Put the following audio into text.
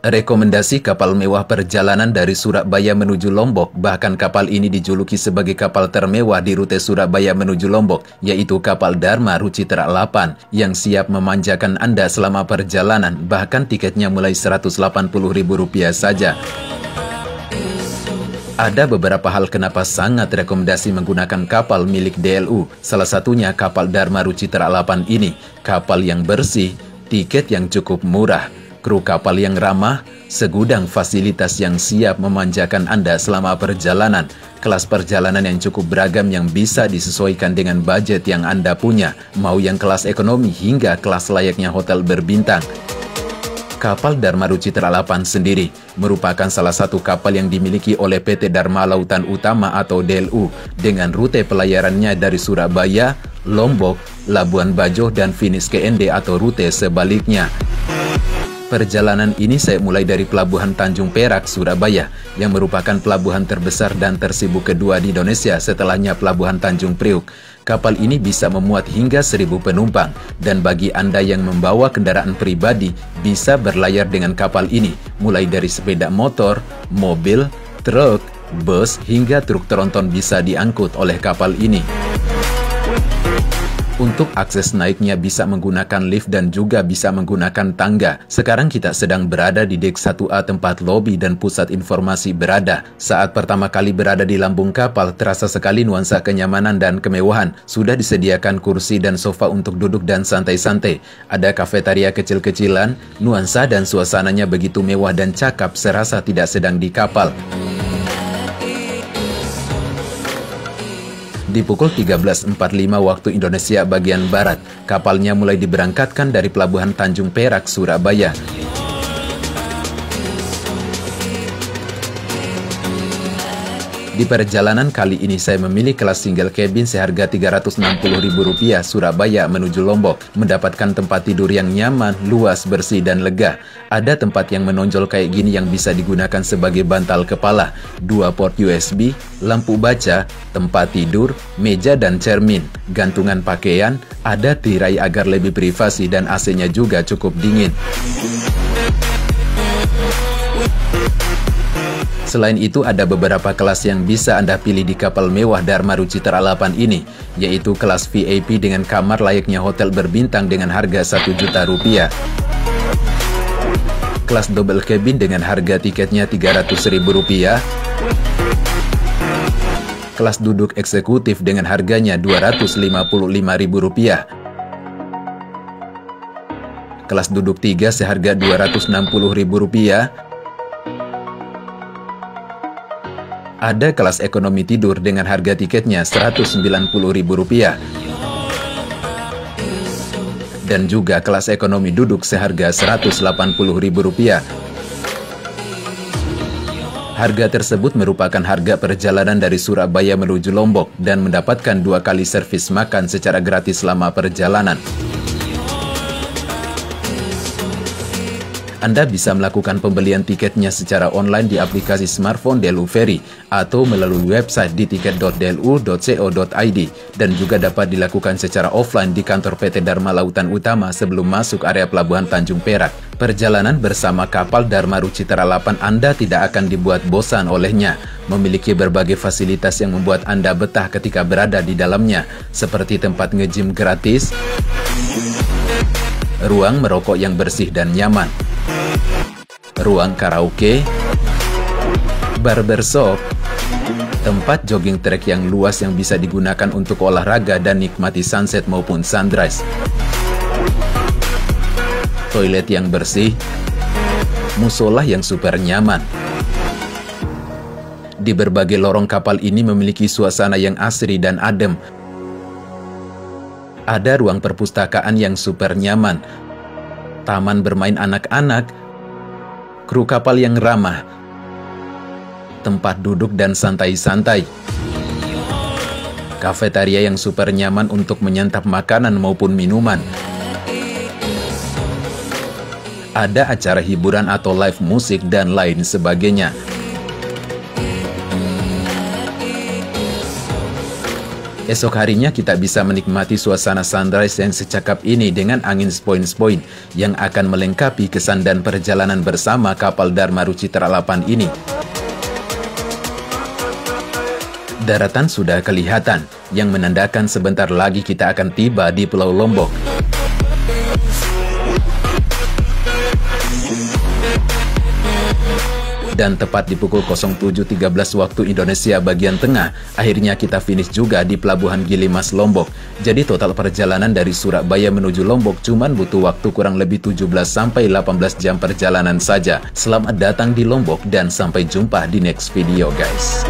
Rekomendasi kapal mewah perjalanan dari Surabaya menuju Lombok. Bahkan kapal ini dijuluki sebagai kapal termewah di rute Surabaya menuju Lombok, yaitu kapal Dharma Rucitra 8 yang siap memanjakan Anda selama perjalanan. Bahkan tiketnya mulai Rp180.000 saja. Ada beberapa hal kenapa sangat rekomendasi menggunakan kapal milik DLU. Salah satunya kapal Dharma Rucitra 8 ini. Kapal yang bersih, tiket yang cukup murah, kru kapal yang ramah, segudang fasilitas yang siap memanjakan Anda selama perjalanan, kelas perjalanan yang cukup beragam yang bisa disesuaikan dengan budget yang Anda punya, mau yang kelas ekonomi hingga kelas layaknya hotel berbintang. Kapal Dharma Rucitra 8 sendiri merupakan salah satu kapal yang dimiliki oleh PT Dharma Lautan Utama atau DLU dengan rute pelayarannya dari Surabaya, Lombok, Labuan Bajo, dan finish ke ND atau rute sebaliknya. Perjalanan ini saya mulai dari Pelabuhan Tanjung Perak, Surabaya, yang merupakan pelabuhan terbesar dan tersibuk kedua di Indonesia setelahnya Pelabuhan Tanjung Priuk. Kapal ini bisa memuat hingga 1.000 penumpang, dan bagi Anda yang membawa kendaraan pribadi, bisa berlayar dengan kapal ini, mulai dari sepeda motor, mobil, truk, bus, hingga truk tronton bisa diangkut oleh kapal ini. Untuk akses naiknya bisa menggunakan lift dan juga bisa menggunakan tangga. Sekarang kita sedang berada di dek 1A tempat lobi dan pusat informasi berada. Saat pertama kali berada di lambung kapal, terasa sekali nuansa kenyamanan dan kemewahan. Sudah disediakan kursi dan sofa untuk duduk dan santai-santai. Ada kafetaria kecil-kecilan, nuansa dan suasananya begitu mewah dan cakap serasa tidak sedang di kapal. Di pukul 13.45 waktu Indonesia bagian Barat, kapalnya mulai diberangkatkan dari Pelabuhan Tanjung Perak, Surabaya. Di perjalanan kali ini saya memilih kelas single cabin seharga Rp360.000 Surabaya menuju Lombok, mendapatkan tempat tidur yang nyaman, luas, bersih, dan lega. Ada tempat yang menonjol kayak gini yang bisa digunakan sebagai bantal kepala, 2 port USB, lampu baca, tempat tidur, meja dan cermin, gantungan pakaian, ada tirai agar lebih privasi dan AC-nya juga cukup dingin. Selain itu, ada beberapa kelas yang bisa Anda pilih di kapal mewah Dharma Rucitra 8 ini, yaitu kelas VIP dengan kamar layaknya hotel berbintang dengan harga Rp1 juta. Kelas double cabin dengan harga tiketnya Rp300.000. Kelas duduk eksekutif dengan harganya Rp255.000. Kelas duduk 3 seharga Rp260.000. Ada kelas ekonomi tidur dengan harga tiketnya Rp190.000. Dan juga kelas ekonomi duduk seharga Rp180.000. Harga tersebut merupakan harga perjalanan dari Surabaya menuju Lombok dan mendapatkan 2 kali servis makan secara gratis selama perjalanan. Anda bisa melakukan pembelian tiketnya secara online di aplikasi smartphone DLU Ferry atau melalui website di tiket.dlu.co.id dan juga dapat dilakukan secara offline di kantor PT Dharma Lautan Utama sebelum masuk area Pelabuhan Tanjung Perak. Perjalanan bersama kapal Dharma Rucitra 8 Anda tidak akan dibuat bosan olehnya. Memiliki berbagai fasilitas yang membuat Anda betah ketika berada di dalamnya, seperti tempat nge-gym gratis, ruang merokok yang bersih dan nyaman, ruang karaoke, barbershop, tempat jogging track yang luas yang bisa digunakan untuk olahraga dan nikmati sunset maupun sunrise, toilet yang bersih, musola yang super nyaman. Di berbagai lorong kapal ini memiliki suasana yang asri dan adem. Ada ruang perpustakaan yang super nyaman, taman bermain anak-anak, kru kapal yang ramah, tempat duduk dan santai-santai, kafetaria yang super nyaman untuk menyantap makanan maupun minuman. Ada acara hiburan atau live musik dan lain sebagainya. Esok harinya kita bisa menikmati suasana sunrise yang secakap ini dengan angin sepoi-sepoi yang akan melengkapi kesan dan perjalanan bersama kapal Dharma Rucitra 8 ini. Daratan sudah kelihatan, yang menandakan sebentar lagi kita akan tiba di Pulau Lombok. Dan tepat di pukul 07.13 waktu Indonesia bagian tengah, akhirnya kita finish juga di Pelabuhan Gilimas, Lombok. Jadi total perjalanan dari Surabaya menuju Lombok cuman butuh waktu kurang lebih 17-18 jam perjalanan saja. Selamat datang di Lombok dan sampai jumpa di next video guys.